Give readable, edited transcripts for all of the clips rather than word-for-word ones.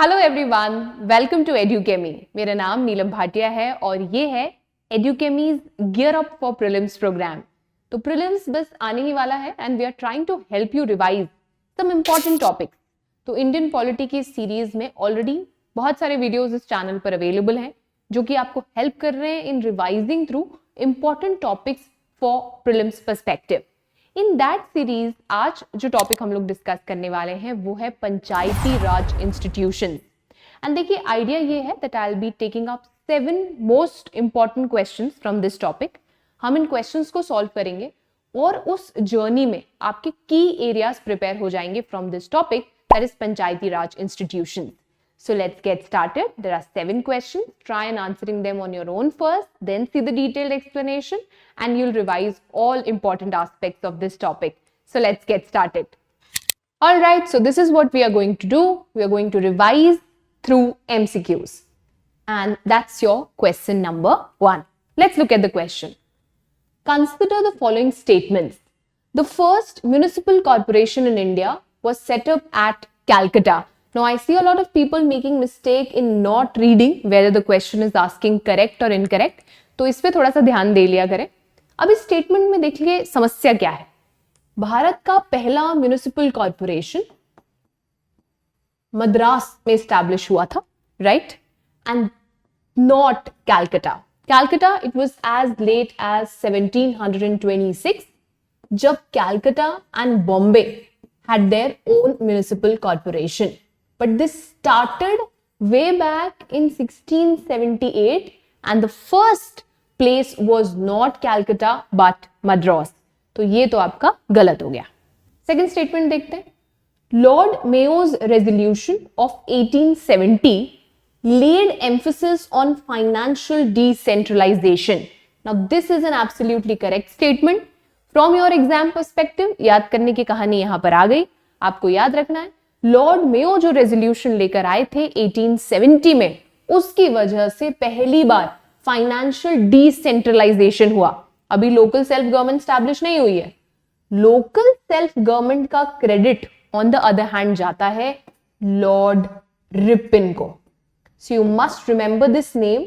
Hello everyone, welcome to Edukemy. मेरा नाम नीलम भाटिया है और ये है Edukemy's gear up for prelims program. तो प्रीलिम्स बस आने ही वाला है and we are trying to help you revise some important topics. तो इंडियन पॉलिटी की सीरीज में ऑलरेडी बहुत सारे वीडियोज इस चैनल पर अवेलेबल हैं जो कि आपको हेल्प कर रहे हैं in revising through important topics for prelims perspective. In that series आज जो टॉपिक हम लोग डिस्कस करने वाले हैं वो है पंचायती राज इंस्टीट्यूशन। एंड देखिए, आइडिया ये है that I will be taking up 7 most important questions from this topic. हम इन क्वेश्चंस को सॉल्व करेंगे और उस जर्नी में आपके की एरियाज प्रिपेयर हो जाएंगे from this topic, that is Panchayati Raj institution. So let's get started. There are 7 questions. Try and answering them on your own first, then see the detailed explanation and you'll revise all important aspects of this topic. So let's get started. All right, so this is what we are going to do. We are going to revise through MCQs. And that's your question number 1. Let's look at the question. Consider the following statements. The first municipal corporation in India was set up at Calcutta. Now, I see a lot of people making mistake in not reading whether the question is asking correct or incorrect. तो इस पे थोड़ा सा ध्यान दे लिया करें। अब इस स्टेटमेंट में देखिए समस्या क्या है। भारत का पहला म्युनिसिपल कॉर्पोरेशन मद्रास में एस्टैब्लिश हुआ था, right? And not Calcutta. Calcutta it was as late as 1726 जब Calcutta and Bombay had their own municipal corporation. But this started way back in 1678 and the first place was not Calcutta but Madras. तो ये तो आपका गलत हो गया। सेकेंड स्टेटमेंट देखते हैं। Lord Mayo's resolution of 1870 laid emphasis on financial decentralization. Now this is an absolutely correct statement. From your exam perspective याद करने की कहानी यहां पर आ गई। आपको याद रखना है, लॉर्ड मेयो जो रेजोल्यूशन लेकर आए थे 1870 में, उसकी वजह से पहली बार फाइनेंशियल डिसेंट्रलाइजेशन हुआ। अभी लोकल सेल्फ गवर्नमेंट स्टैब्लिश नहीं हुई है। लोकल सेल्फ गवर्नमेंट का credit on the other hand जाता है लॉर्ड रिपिन को। So you must remember this name.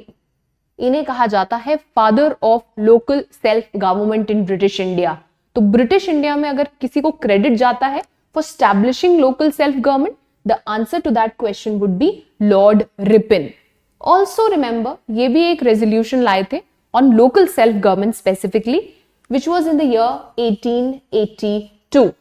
इन्हें कहा जाता है father of local self government in British India. तो ब्रिटिश इंडिया में अगर किसी को क्रेडिट जाता है for establishing local self government, the answer to that question would be Lord Ripon. Also remember, ये भी एक रेजोल्यूशन लाए थे on local self government specifically, which was in the year 1882।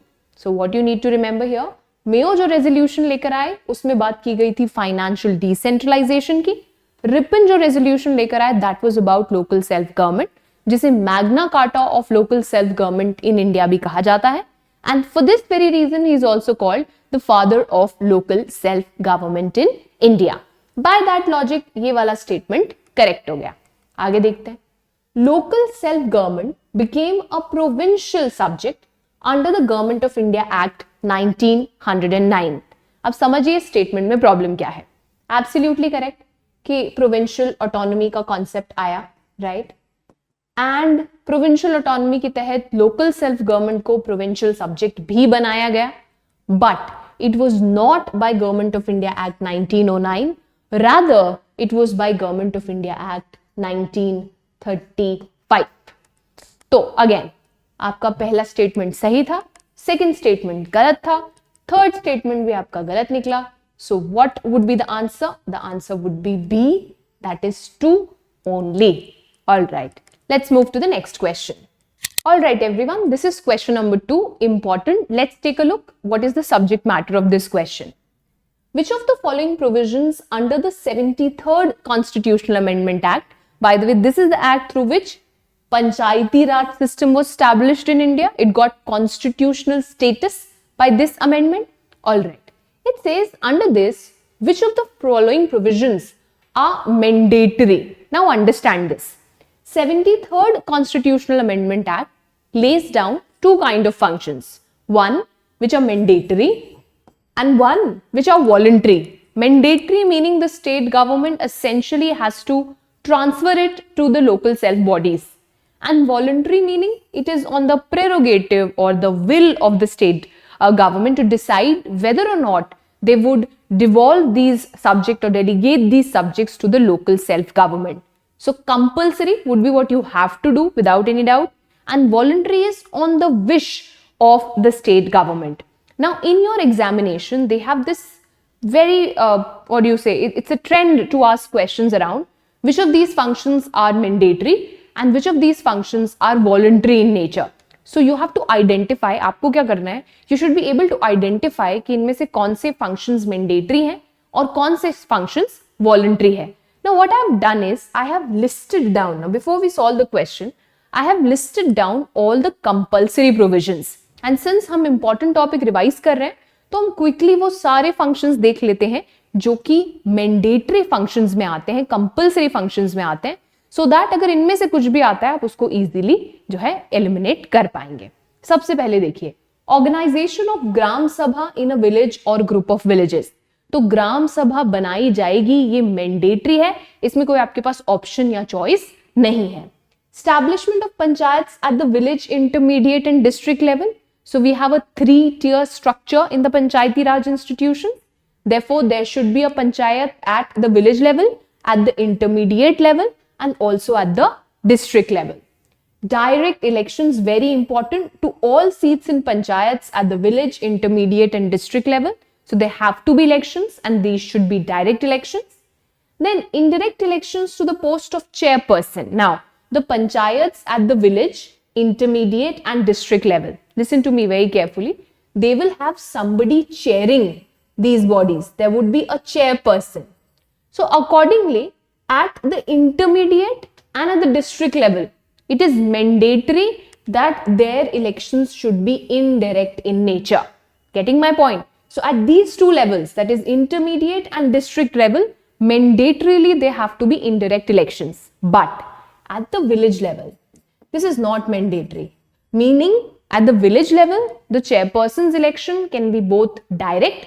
So what you need to remember here, Mayo जो resolution लेकर आए उसमें बात की गई थी फाइनेंशियल डिसेंट्रलाइजेशन की। रिपिन जो रेजोल्यूशन लेकर आए that was about local self government, जिसे Magna Carta of local self government in India भी कहा जाता है। And for this very reason he is also called the father of local self government in India. By that logic ये वाला statement correct हो गया। आगे देखते हैं। Local self government became a provincial subject under the government of India act 1909। अब समझिए statement में प्रॉब्लम क्या है। एब्सोल्युटली करेक्ट कि प्रोविंशियल ऑटोनॉमी का कॉन्सेप्ट आया, राइट? एंड प्रोविंशियल ऑटोनॉमी के तहत लोकल सेल्फ गवर्नमेंट को प्रोविंशियल सब्जेक्ट भी बनाया गया, but it was not by government of India act 1909, rather it was by government of India act 1935। तो अगेन आपका पहला स्टेटमेंट सही था, सेकेंड स्टेटमेंट गलत था, थर्ड स्टेटमेंट भी आपका गलत निकला। So what would be the answer? The answer would be B, that is 2 only. All right, let's move to the next question. All right, everyone, this is question number 2, important. Let's take a look. What is the subject matter of this question? Which of the following provisions under the 73rd Constitutional Amendment Act, by the way, this is the act through which Panchayati Raj system was established in India. It got constitutional status by this amendment. All right. It says under this, which of the following provisions are mandatory? Now understand this. 73rd Constitutional Amendment Act lays down two kind of functions. One which are mandatory and one which are voluntary. Mandatory meaning the state government essentially has to transfer it to the local self bodies. And voluntary meaning it is on the prerogative or the will of the state government to decide whether or not they would devolve these subject or delegate these subjects to the local self-government. So compulsory would be what you have to do without any doubt, and voluntary is on the wish of the state government. Now in your examination, they have this very, what do you say, it's a trend to ask questions around which of these functions are mandatory and which of these functions are voluntary in nature. So you have to identify, आपको क्या करना है, you should be able to identify कि इनमें से कौन से functions mandatory हैं और कौन से functions voluntary है. Now what I have done is I have listed down, now before we solve the question, I have listed down all the compulsory provisions. And since हम important topic revise कर रहे हैं, तो हम quickly वो सारे functions देख लेते हैं जो कि mandatory functions में आते हैं, compulsory functions में आते हैं, so that अगर इनमें से कुछ भी आता है आप उसको easily जो है eliminate कर पाएंगे. सबसे पहले देखिए, organization of ग्राम सभा in a village or group of villages. तो ग्राम सभा बनाई जाएगी, ये mandatory है, इसमें कोई आपके पास option या choice नहीं है. Establishment of panchayats at the village, intermediate and district level. So we have a 3-tier structure in the Panchayati Raj institutions. Therefore, there should be a panchayat at the village level, at the intermediate level, and also at the district level. Direct elections, very important to all seats in panchayats at the village, intermediate and district level. So there have to be elections and these should be direct elections. Then indirect elections to the post of chairperson. Now, the panchayats at the village, intermediate and district level, listen to me very carefully, they will have somebody chairing these bodies. There would be a chairperson. So accordingly, at the intermediate and at the district level, it is mandatory that their elections should be indirect in nature. Getting my point? So at these two levels, that is intermediate and district level, mandatorily they have to be indirect elections. But at the village level, this is not mandatory. Meaning at the village level, the chairperson's election can be both direct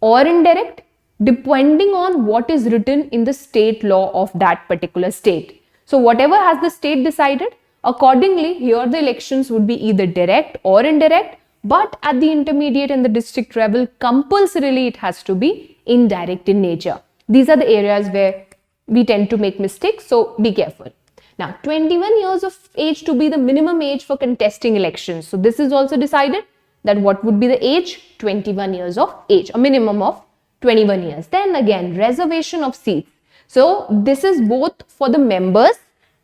or indirect, depending on what is written in the state law of that particular state. So whatever has the state decided, accordingly here the elections would be either direct or indirect, but at the intermediate and the district level, compulsorily it has to be indirect in nature. These are the areas where we tend to make mistakes, so be careful. Now 21 years of age to be the minimum age for contesting elections. So this is also decided that what would be the age? 21 years of age, a minimum of 21 years. Then again, reservation of seats. So this is both for the members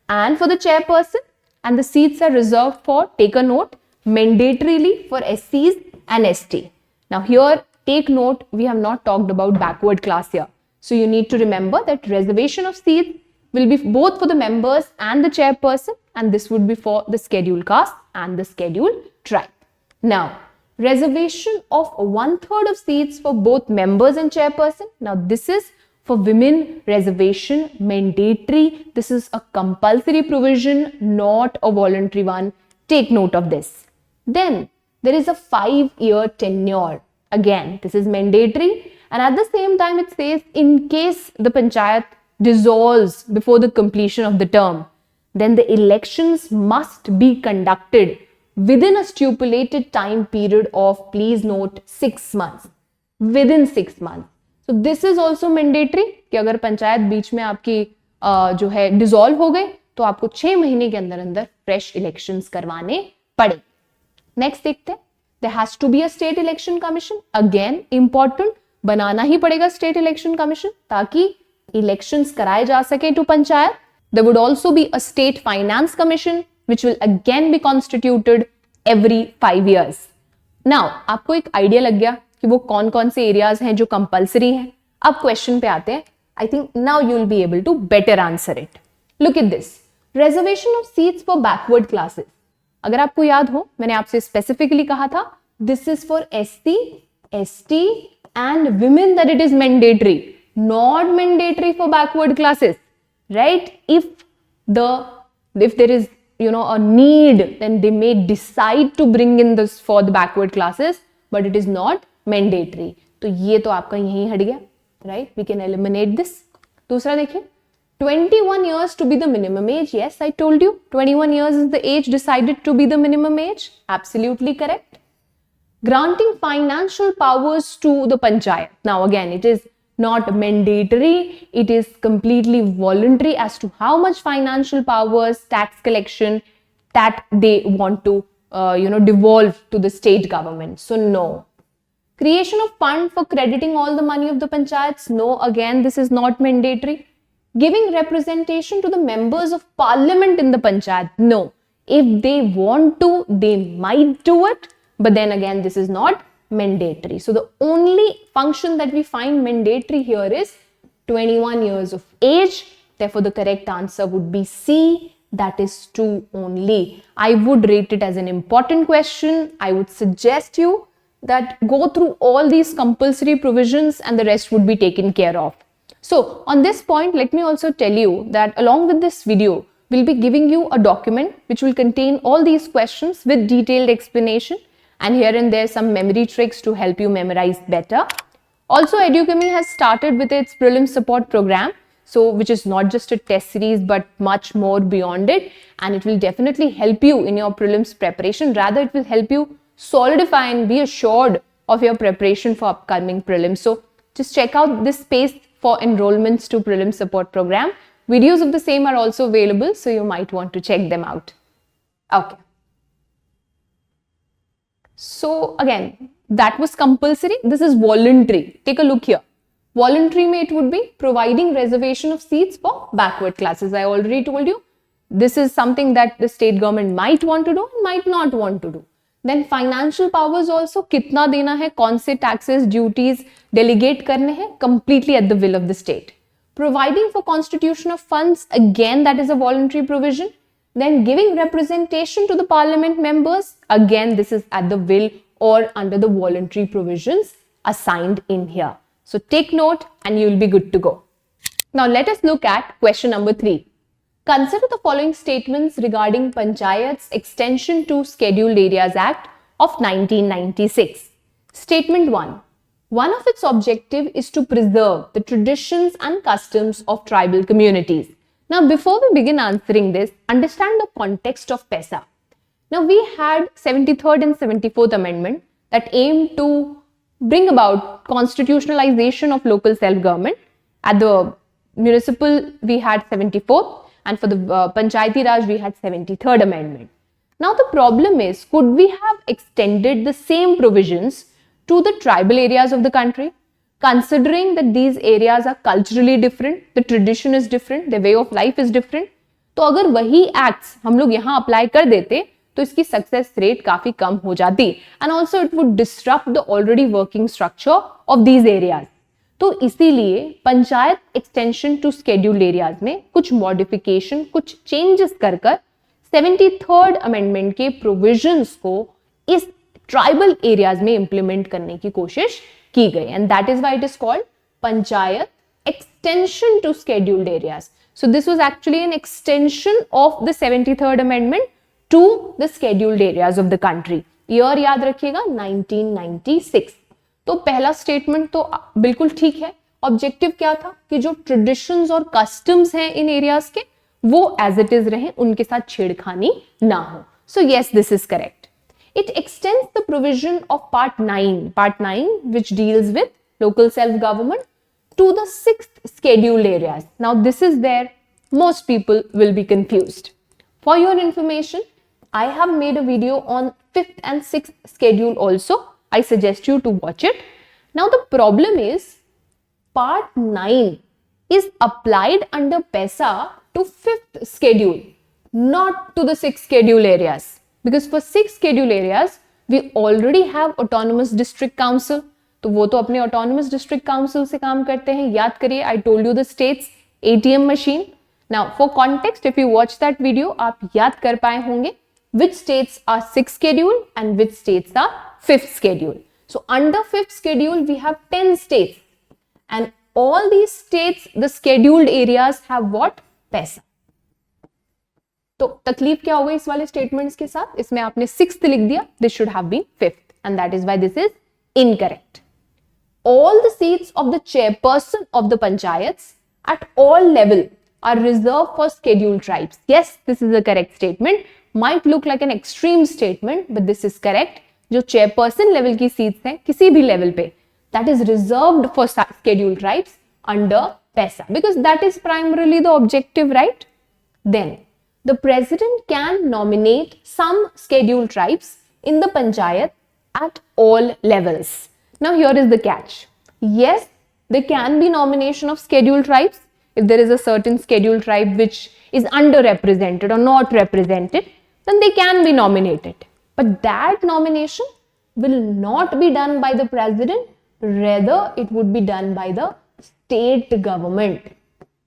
and for the chairperson, and the seats are reserved for, take a note, mandatorily for SCs and ST. Now here, take note, we have not talked about backward class here. So you need to remember that reservation of seats will be both for the members and the chairperson, and this would be for the scheduled caste and the scheduled tribe. Now, reservation of 1/3 of seats for both members and chairperson. Now, this is for women reservation, mandatory. This is a compulsory provision, not a voluntary one. Take note of this. Then, there is a 5-year tenure. Again, this is mandatory. And at the same time, it says in case the panchayat dissolves before the completion of the term, then the elections must be conducted within a stipulated time period of, please note, 6 months. Within 6 months. So this is also mandatory कि अगर पंचायत बीच में आपकी जो है dissolve हो गए तो आपको 6 महीने के अंदर अंदर फ्रेश इलेक्शंस करवाने पड़े. नेक्स्ट देखते हैं, there has to be a state election commission. Again, important, बनाना ही पड़ेगा स्टेट इलेक्शन कमीशन ताकि इलेक्शंस कराए जा सके to panchayat. There would also be a state finance commission which will again be constituted every 5 years. Now, आपको एक idea लग गया कि वो कौन कौन से एरियाज हैं जो कंपल्सरी हैं. अब क्वेश्चन पे आते हैं. I think now you will be able to better answer it. Look at this. Reservation of seats for backward classes. अगर आपको याद हो, मैंने आपसे स्पेसिफिकली कहा था, this is for SC, ST and women that it is mandatory, not mandatory for backward classes, right? If there is a need, then they may decide to bring in this for the backward classes, but it is not mandatory. तो ये तो आपका यहीं हट गया, right? We can eliminate this. दूसरा देखिए, 21 years to be the minimum age. Yes, I told you 21 years is the age decided to be the minimum age. Absolutely correct. granting financial powers to the panchayat. Now again, it is not mandatory, it is completely voluntary as to how much financial powers, tax collection that they want to devolve to the state government. So no. Creation of fund for crediting all the money of the panchayats. No, again, this is not mandatory. Giving representation to the members of parliament in the panchayat. No. If they want to, they might do it. But then again, this is not mandatory. So the only function that we find mandatory here is 21 years of age. Therefore, the correct answer would be C. That is 2 only. I would rate it as an important question. I would suggest you that go through all these compulsory provisions and the rest would be taken care of. So on this point, let me also tell you that along with this video, we'll be giving you a document which will contain all these questions with detailed explanation, and here and there some memory tricks to help you memorize better. Also, Educami has started with its prelim support program, so which is not just a test series but much more beyond it, and it will definitely help you in your prelims preparation. Rather, it will help you solidify and be assured of your preparation for upcoming prelims. So just check out this space for enrollments to prelim support program. Videos of the same are also available, so you might want to check them out. Okay. So again, that was compulsory. This is voluntary. Take a look here. Voluntary में it would be providing reservation of seats for backward classes. I already told you this is something that the state government might want to do and might not want to do. Then financial powers also, कितना देना है, कौन से taxes, duties delegate करने हैं, completely at the will of the state. Providing for constitution of funds, again that is a voluntary provision. Then giving representation to the parliament members, again this is at the will or under the voluntary provisions assigned in here. So take note and you will be good to go. Now let us look at question number 3. Consider the following statements regarding Panchayat's Extension to Scheduled Areas Act of 1996. Statement 1. One of its objective is to preserve the traditions and customs of tribal communities. Now before we begin answering this, understand the context of PESA. Now we had 73rd and 74th Amendment that aimed to bring about constitutionalization of local self-government. At the municipal, we had 74th, and for the Panchayati Raj, we had 73rd Amendment. Now the problem is, could we have extended the same provisions to the tribal areas of the country? Considering that these areas are culturally different, the tradition is different, the way of life is different, तो अगर वही acts हम लोग यहाँ apply कर देते, तो इसकी सक्सेस रेट काफी कम हो जाती, and also it would disturb the already working structure of these areas. तो इसीलिए panchayat extension to scheduled areas में कुछ मॉडिफिकेशन, कुछ चेंजेस कर 73rd अमेंडमेंट के प्रोविजंस को इस ट्राइबल एरियाज में इंप्लीमेंट करने की कोशिश की गई, and that is why it is called panchayat extension to scheduled areas. So this was actually an extension of the 73rd Amendment to the scheduled areas of the country. Year याद रखिएगा 1996. तो पहला स्टेटमेंट तो बिल्कुल ठीक है. ऑब्जेक्टिव क्या था कि जो ट्रेडिशंस और कस्टम्स हैं इन एरियाज के वो एज इट इज रहे, उनके साथ छेड़खानी ना हो. So yes, this is correct. It extends the provision of Part 9, which deals with local self-government, to the 6th scheduled areas. Now this is where most people will be confused. For your information, I have made a video on 5th and 6th schedule also. I suggest you to watch it. Now the problem is Part 9 is applied under PESA to 5th schedule, not to the 6th schedule areas. Because for 6th schedule areas, we already have autonomous district council. तो वो तो अपने autonomous district council से काम करते हैं. याद करिए, I told you the states ATM machine. Now for context, if you watch that video, आप याद कर पाए होंगे which states are 6th schedule and which states are 5th schedule. So under 5th schedule, we have 10 states, and all these states, the scheduled areas have what? PESA. तो तकलीफ क्या हो गई इस वाले स्टेटमेंट्स के साथ? इसमें आपने 6th लिख दिया, this should have been 5th, and that is why this is incorrect. All the seats of the chairperson of the panchayats at all level are reserved for scheduled tribes. Yes, this is a correct statement. Might look like an extreme statement, but this is correct. जो chairperson level की seats हैं किसी भी level पे, that is reserved for scheduled tribes under PESA because that is primarily the objective, right? Then the president can nominate some scheduled tribes in the panchayat at all levels. Now here is the catch. Yes, there can be nomination of scheduled tribes if there is a certain scheduled tribe which is underrepresented or not represented, then they can be nominated. But that nomination will not be done by the president, rather it would be done by the state government.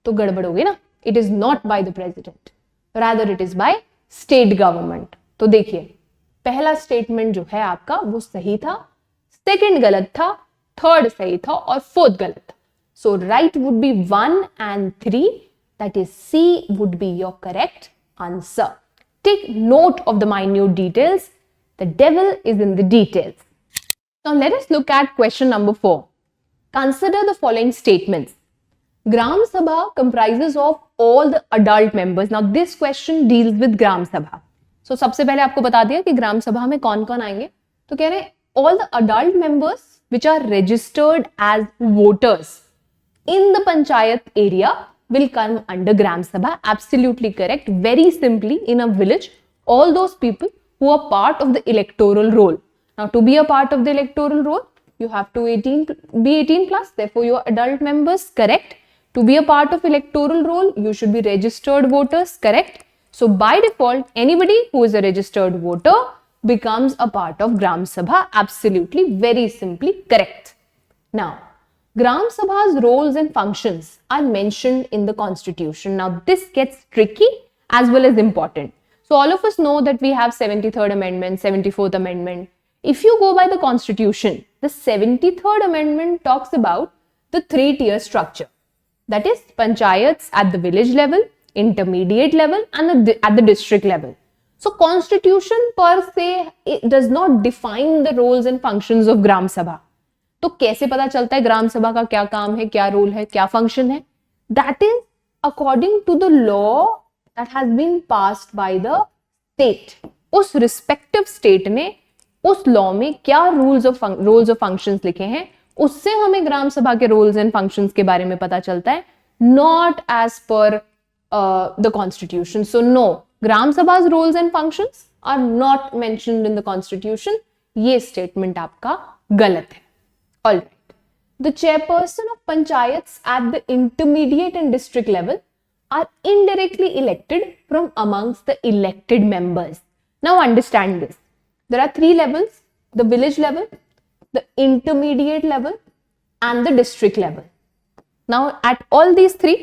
तो गड़बड़ होगी ना, it is not by the president, rather it is by state government. तो देखिए पहला statement जो है आपका वो सही था, सेकंड गलत था, थर्ड सही था और फोर्थ गलत था. So right would be 1 and 3, that is C would be your correct answer. Take note of the minute details. The devil is in the details. Now let us look at question number 4. Consider the following statements. Gram Sabha comprises of all the adult members. Now this question deals with Gram Sabha. So सबसे पहले आपको बता दिया कि ग्राम सभा में कौन कौन आएंगे. तो कह रहे हैं all the adult members which are registered as voters in the panchayat area will come under Gram Sabha. Absolutely correct. Very simply, in a village, all those people who are part of the electoral roll. Now, to be a part of the electoral roll, you have to be 18 plus. Therefore, you are adult members. Correct. To be a part of electoral roll, you should be registered voters. Correct. So, by default, anybody who is a registered voter becomes a part of Gram Sabha. Absolutely, very simply correct. Now, Gram Sabha's roles and functions are mentioned in the constitution. Now, this gets tricky as well as important. So, all of us know that we have 73rd Amendment, 74th Amendment. If you go by the constitution, the 73rd Amendment talks about the 3-tier structure. That is panchayats at the village level, intermediate level and at the district level. So, constitution per se it does not define the roles and functions of Gram Sabha. तो कैसे पता चलता है ग्राम सभा का क्या काम है, क्या रोल है, क्या फंक्शन है? That is according to the law that has been passed by the state. उस रिस्पेक्टिव स्टेट ने उस लॉ में क्या रोल्स ऑफ फंक्शंस लिखे हैं, उससे हमें ग्राम सभा के रोल्स एंड फंक्शंस के बारे में पता चलता है, not as per the constitution. So no, Gram Sabha's roles and functions are not mentioned in the constitution. ये स्टेटमेंट आपका गलत है. All right. The chairperson of panchayats at the intermediate and district level are indirectly elected from amongst the elected members. Now understand this. There are 3 levels: the village level, the intermediate level, and the district level. Now at all these 3,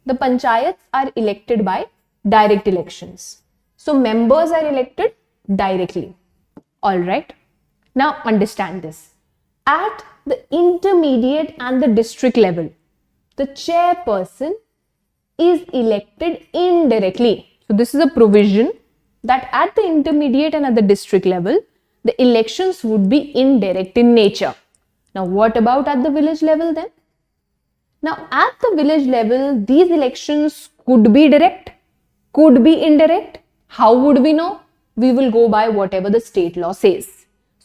the panchayats are elected by direct elections. So members are elected directly. All right. Now understand this. At the intermediate and the district level, the chairperson is elected indirectly. So this is a provision that at the intermediate and at the district level, the elections would be indirect in nature. Now what about at the village level then? Now at the village level, these elections could be direct, could be indirect. How would we know? We will go by whatever the state law says.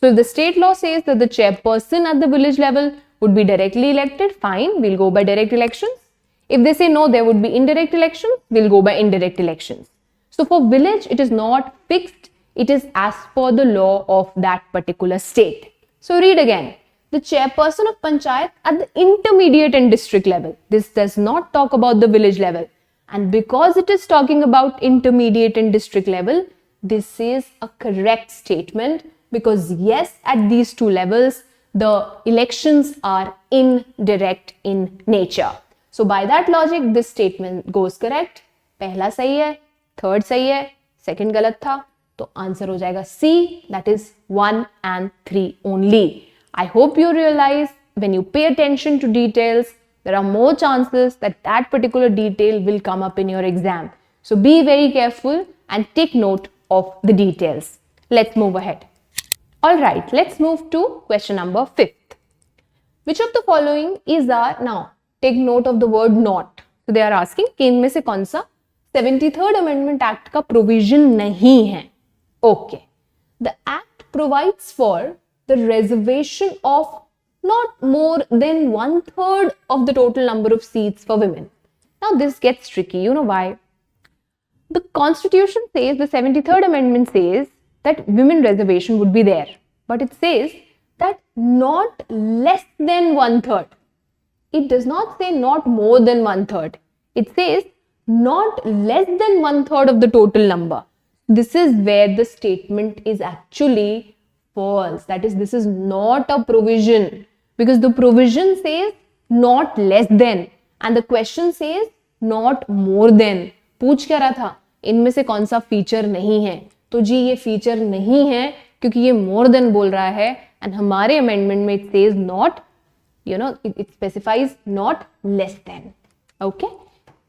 So if the state law says that the chairperson at the village level would be directly elected, fine, we'll go by direct elections. If they say no, there would be indirect elections, we'll go by indirect elections. So for village, it is not fixed. It is as per the law of that particular state. So read again. The chairperson of panchayat at the intermediate and district level. This does not talk about the village level. And because it is talking about intermediate and district level, this is a correct statement. Because yes, at these 2 levels, the elections are indirect in nature. So by that logic, this statement goes correct. पहला सही है, third सही है, second गलत था, तो answer हो जाएगा C, that is 1 and 3 only. I hope you realize when you pay attention to details, there are more chances that that particular detail will come up in your exam. So be very careful and take note of the details. Let's move ahead. All right, let's move to question number 5th. Which of the following is our, now take note of the word not. So they are asking कि इनमें से कौन सा 73rd Amendment Act का provision नहीं है. Okay. The Act provides for the reservation of not more than 1/3 of the total number of seats for women. Now this gets tricky. You know why? The Constitution says, the 73rd Amendment says that women reservation would be there, but it says that not less than 1/3. It does not say not more than 1/3. It says not less than 1/3 of the total number. This is where the statement is actually false. That is, this is not a provision, because the provision says not less than and the question says not more than. पूछ क्या रहा था, इनमें से कौन सा feature नहीं है? तो जी ये फीचर नहीं है क्योंकि ये more than बोल रहा है, एंड हमारे अमेंडमेंट में it says not, it specifies not less than. Okay,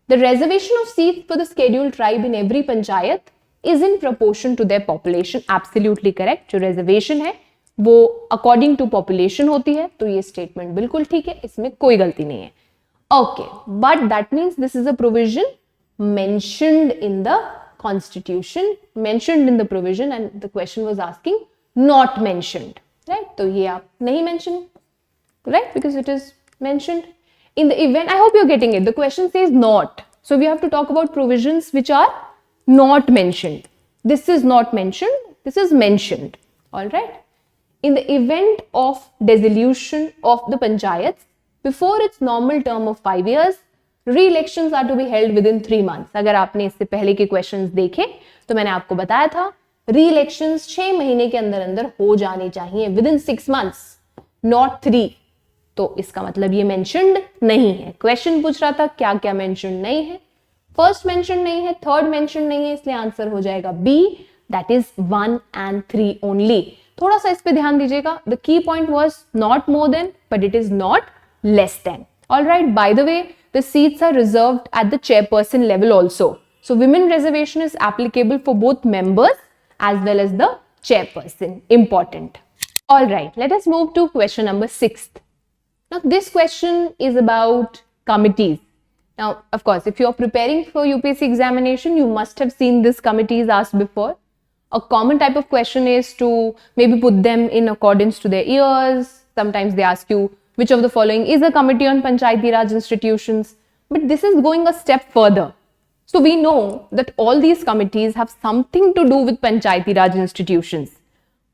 the reservation of seats for the scheduled tribe in every panchayat is in proportion to their population. Absolutely correct. जो reservation है वो according to population होती है, तो ये statement बिल्कुल ठीक है, इसमें कोई गलती नहीं है. Okay, but that means this is a provision mentioned in the constitution, mentioned in the provision, and the question was asking not mentioned, right? तो ये आप नहीं mention, right? Because it is mentioned in the event. I hope you're getting it. The question says not, so we have to talk about provisions which are not mentioned. This is not mentioned, this is mentioned. All right. In the event of dissolution of the panchayats before its normal term of 5 years, re-elections are to be held within 3 months. अगर आपने इससे पहले के questions देखे तो मैंने आपको बताया था re-elections 6 महीने के अंदर अंदर हो जाने चाहिए, within 6 months, not 3. तो इसका मतलब ये mentioned नहीं है. Question पूछ रहा था क्या क्या mentioned नहीं है. फर्स्ट मेंशन नहीं है, थर्ड मेंशन नहीं है, इसलिए आंसर हो जाएगा B, that is 1 and 3 only. थोड़ा सा इस पे ध्यान दीजिएगा. The key point was not more than, but it is not less than. Alright, by the way the seats are reserved at the chairperson level also. So women reservation is applicable for both members as well as the chairperson. Important. Alright, let us move to question number 6. Now this question is about committees. Now, of course, if you are preparing for UPSC examination, you must have seen this committees asked before. A common type of question is to maybe put them in accordance to their years. Sometimes they ask you which of the following is a committee on Panchayati Raj institutions. But this is going a step further. So we know that all these committees have something to do with Panchayati Raj institutions.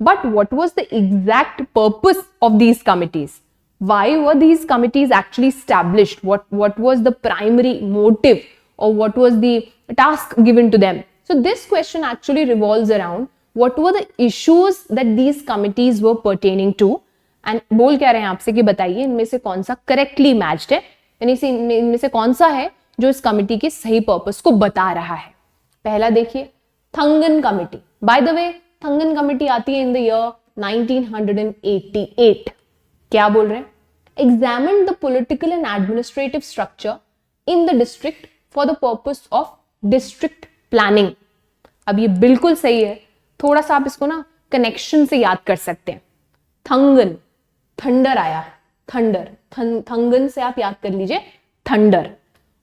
But what was the exact purpose of these committees? Why were these committees actually established? What was the primary motive, or what was the task given to them? So this question actually revolves around what were the issues that these committees were pertaining to, and बोल क्या रहे हैं आपसे कि बताइए इनमें से कौन सा correctly matched है, यानी इनमें से कौन सा है जो इस कमिटी के सही पर्पस को बता रहा है. पहला देखिए, Thungon committee. By the way Thungon committee आती है इन द ईयर 1988. क्या बोल रहे हैं? Examined the political and administrative structure in the district for the purpose of district planning. अब ये बिल्कुल सही है. थोड़ा सा आप इसको ना कनेक्शन से याद कर सकते हैं. थंगन, थंडर आया, थंडर, थंगन से आप याद कर लीजिए थंडर.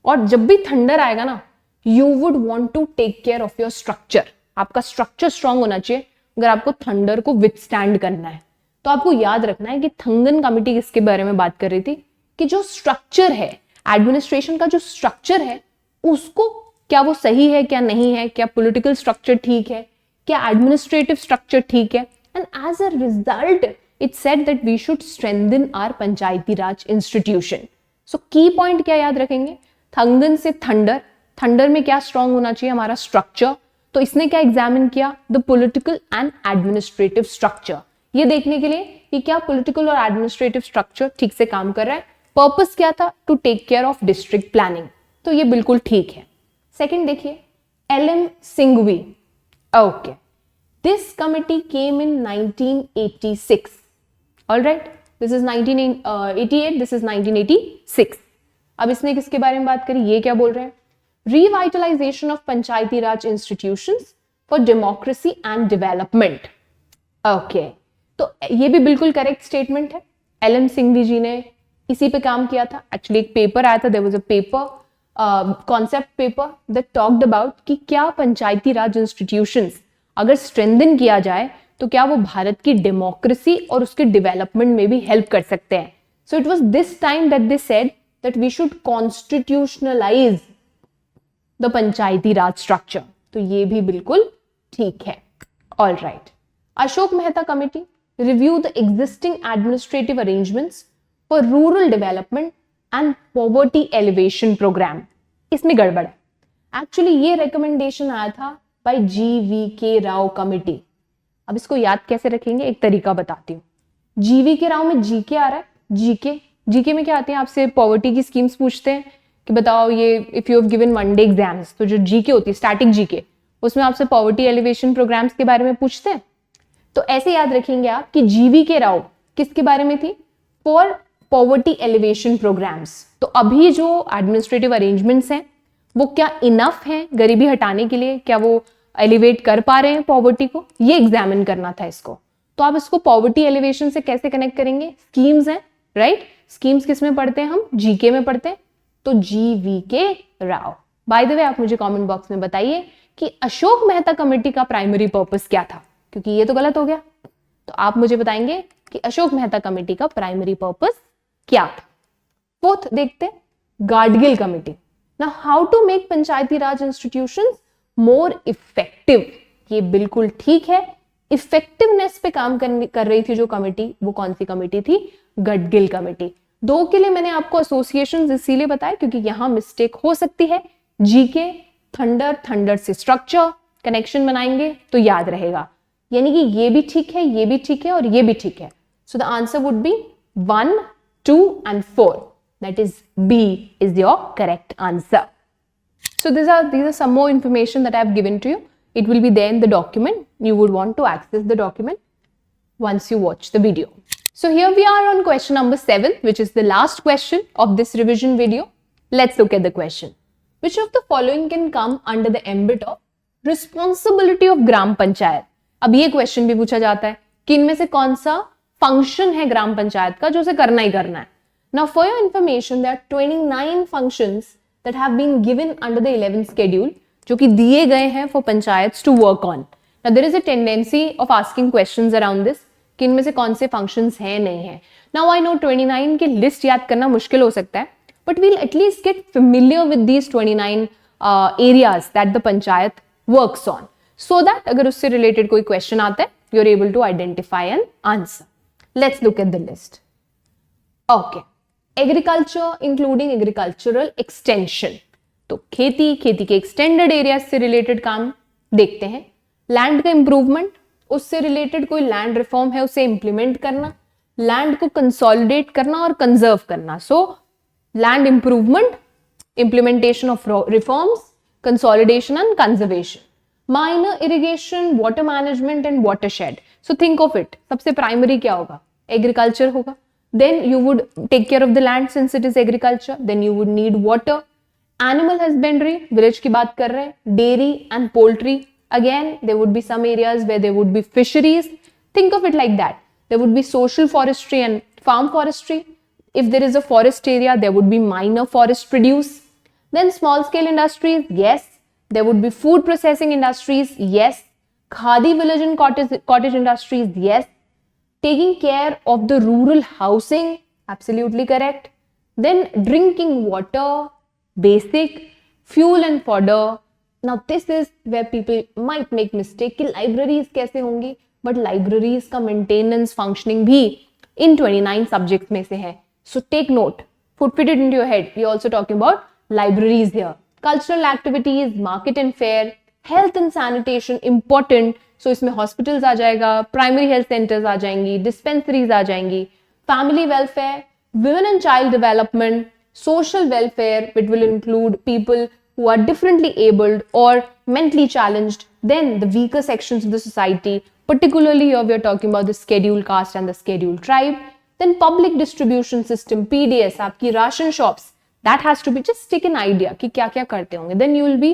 और जब भी थंडर आएगा ना, you would want to take care of your structure. आपका स्ट्रक्चर स्ट्रांग होना चाहिए अगर आपको थंडर को विथस्टैंड करना है. तो आपको याद रखना है कि थंगन कमिटी किसके बारे में बात कर रही थी, कि जो स्ट्रक्चर है, एडमिनिस्ट्रेशन का जो स्ट्रक्चर है, उसको क्या वो सही है क्या नहीं है, क्या पॉलिटिकल स्ट्रक्चर ठीक है, क्या एडमिनिस्ट्रेटिव स्ट्रक्चर ठीक है. And as a result it said that we should strengthen our Panchayati Raj institution. So key point क्या याद रखेंगे? थंगन से थंडर. थंडर में क्या स्ट्रांग होना चाहिए? हमारा स्ट्रक्चर. तो इसने क्या एग्जामिन किया? The political and administrative structure. ये देखने के लिए कि क्या पॉलिटिकल और एडमिनिस्ट्रेटिव स्ट्रक्चर ठीक से काम कर रहा है. पर्पस क्या था? To take care of district planning. तो ये बिल्कुल ठीक है. सेकंड देखिए, LM Singhvi. Okay, this committee came in 1986. Alright, this is 1988, this is 1986. अब इसने किसके बारे में बात करी? ये क्या बोल रहे हैं? Revitalisation of Panchayati Raj institutions for democracy and development. Okay, तो ये भी बिल्कुल करेक्ट स्टेटमेंट है. एलएम सिंघवी जी ने इसी पे काम किया था. एक्चुअली एक पेपर आया था, there was a paper, concept paper that talked about कि क्या पंचायती राज इंस्टीट्यूशंस अगर स्ट्रेंथन किया जाए तो क्या वो भारत की डेमोक्रेसी और उसके डेवलपमेंट में भी हेल्प कर सकते हैं. So it was this time that they said that we should constitutionalize the Panchayati Raj structure. तो ये भी बिल्कुल ठीक है. All right. Ashok Mehta committee review the existing administrative arrangements for rural development and poverty alleviation program. इसमें गड़बड़ है. एक्चुअली ये रिकमेंडेशन आया था बाय GV.K. राव कमिटी. अब इसको याद कैसे रखेंगे, एक तरीका बताती हूँ. GV.K. राव में जीके आ रहा है. जीके में क्या आते हैं, आपसे पॉवर्टी की स्कीम्स पूछते हैं कि बताओ ये if you have given one day exams, तो जो जीके होती है स्टैटिक जीके, उसमें आपसे पॉवर्टी एलिवेशन प्रोग्राम्स के बारे में पूछते हैं. तो ऐसे याद रखेंगे आप कि GV.K. राव किसके बारे में थी, फॉर पॉवर्टी एलिवेशन प्रोग्राम्स. तो अभी जो एडमिनिस्ट्रेटिव अरेंजमेंट्स हैं वो क्या इनफ हैं गरीबी हटाने के लिए, क्या वो एलिवेट कर पा रहे हैं पॉवर्टी को, ये एग्जामिन करना था इसको. तो आप इसको पॉवर्टी एलिवेशन से कैसे कनेक्ट करेंगे, स्कीम्स हैं राइट. स्कीम्स किस में पढ़ते हैं हम, जीके में पढ़ते हैं. तो GV.K. राव. बाय द वे आप मुझे कमेंट बॉक्स में बताइए कि अशोक मेहता कमेटी का प्राइमरी पर्पस क्या था, क्योंकि ये तो गलत हो गया. तो आप मुझे बताएंगे कि अशोक मेहता कमेटी का प्राइमरी पर्पस क्या था. फोर्थ देखते हैं, Gadgil committee. Now how to make Panchayati Raj institutions more effective. ये बिल्कुल ठीक है. इफेक्टिवनेस पे काम कर रही थी जो कमेटी, वो कौन सी कमेटी थी, गडगिल कमेटी. दो के लिए मैंने आपको एसोसिएशंस इसीलिए बताया क्योंकि यहां मिस्टेक हो सकती है. जीके थंडर से स्ट्रक्चर कनेक्शन बनाएंगे तो याद रहेगा. यानी कि ये भी ठीक है, ये भी ठीक है और ये भी ठीक है. So the answer would be 1, 2 and 4. That is B is your correct answer. So these are some more information that I have given to you. It will be there in the document. You would want to access the document once you watch the video. So here we are on question number 7, which is the last question of this revision video. Let's look at the question. Which of the following can come under the ambit of responsibility of gram panchayat? अब ये question भी पूछा जाता है कि इनमें से कौन सा फंक्शन है ग्राम पंचायत का जो उसे करना ही करना है. Now for your information, there are 29 functions that have been given under the 11th schedule जो कि दिए गए हैं for panchayats to work on. Now there is a tendency of asking questions around this कि इनमें से कौन से functions हैं नहीं हैं. Now I know 29 की list याद करना मुश्किल हो सकता है, but we'll at least get familiar with these 29 areas that the panchayat works on, so that अगर उससे related कोई question आता है, you're able to identify an answer. Let's look at the list. Okay. Agriculture including agricultural extension. तो खेती के extended area से related काम देखते हैं. लैंड का इंप्रूवमेंट, उससे रिलेटेड कोई लैंड रिफॉर्म है उसे इंप्लीमेंट करना, लैंड को कंसोलिडेट करना और कंजर्व करना. So land improvement, implementation of reforms, consolidation and conservation. Minor irrigation, water management and watershed. So think of it, सबसे प्राइमरी क्या होगा, एग्रीकल्चर होगा. Then you would take care of the land since it is agriculture. Then you would need water. Animal husbandry, village की बात कर रहे हैं. Dairy and poultry. Again, there would be some areas where there would be fisheries. Think of it like that. There would be social forestry and farm forestry. If there is a forest area, there would be minor forest produce. Then small scale industries, yes. There would be food processing industries, yes. Khadi village and cottage industries, yes. Taking care of the rural housing, absolutely correct. Then drinking water, basic, fuel and fodder. Now this is where people might make mistake कि libraries कैसे होंगी, but libraries का maintenance functioning भी in 29 subjects में से है. So take note, put it into your head. We are also talking about libraries here. Cultural activities, market and fair, health and sanitation important. सो इसमें hospitals आ जाएगा, primary health centres आ जाएंगी, dispensaries आ जाएंगी, family welfare, women and child development, social welfare, which will include people who are differently abled or mentally challenged, then the weaker sections of the society, particularly here we are talking about the scheduled caste and the scheduled tribe, then public distribution system, PDS, आपकी ration shops, that has to be, just take an idea कि क्या क्या करते होंगे, then you will be,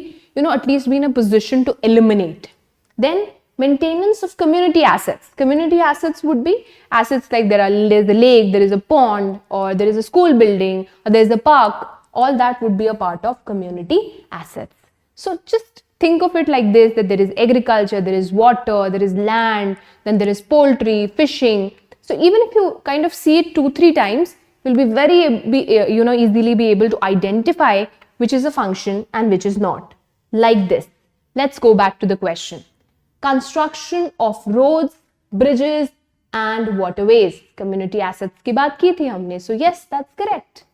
at least be in a position to eliminate. Then maintenance of community assets. Community assets would be assets like there's a lake, there is a pond, or there is a school building, or there is a park. All that would be a part of community assets. So just think of it like this, that there is agriculture, there is water, there is land, then there is poultry, fishing. So even if you kind of see it 2-3 times, you'll be easily be able to identify which is a function and which is not. Like this. Let's go back to the question. Construction of roads, bridges and waterways. Community assets की बात की थी हमने. So yes, that's correct.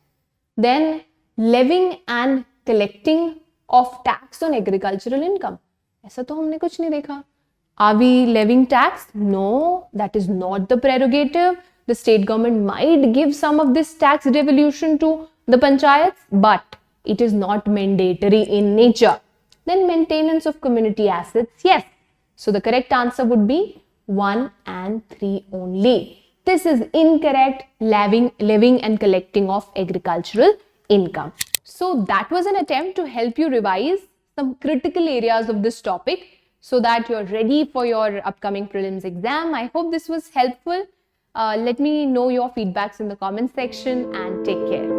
Then levying and collecting of tax on agricultural income. ऐसा तो हमने कुछ नहीं देखा. Are we levying tax? No, that is not the prerogative. The state government might give some of this tax devolution to the panchayats, but it is not mandatory in nature. Then maintenance of community assets, yes. So the correct answer would be 1 and 3 only. This is incorrect, levying and collecting of agricultural income. So that was an attempt to help you revise some critical areas of this topic so that you're ready for your upcoming prelims exam. I hope this was helpful. Let me know your feedbacks in the comment section and take care.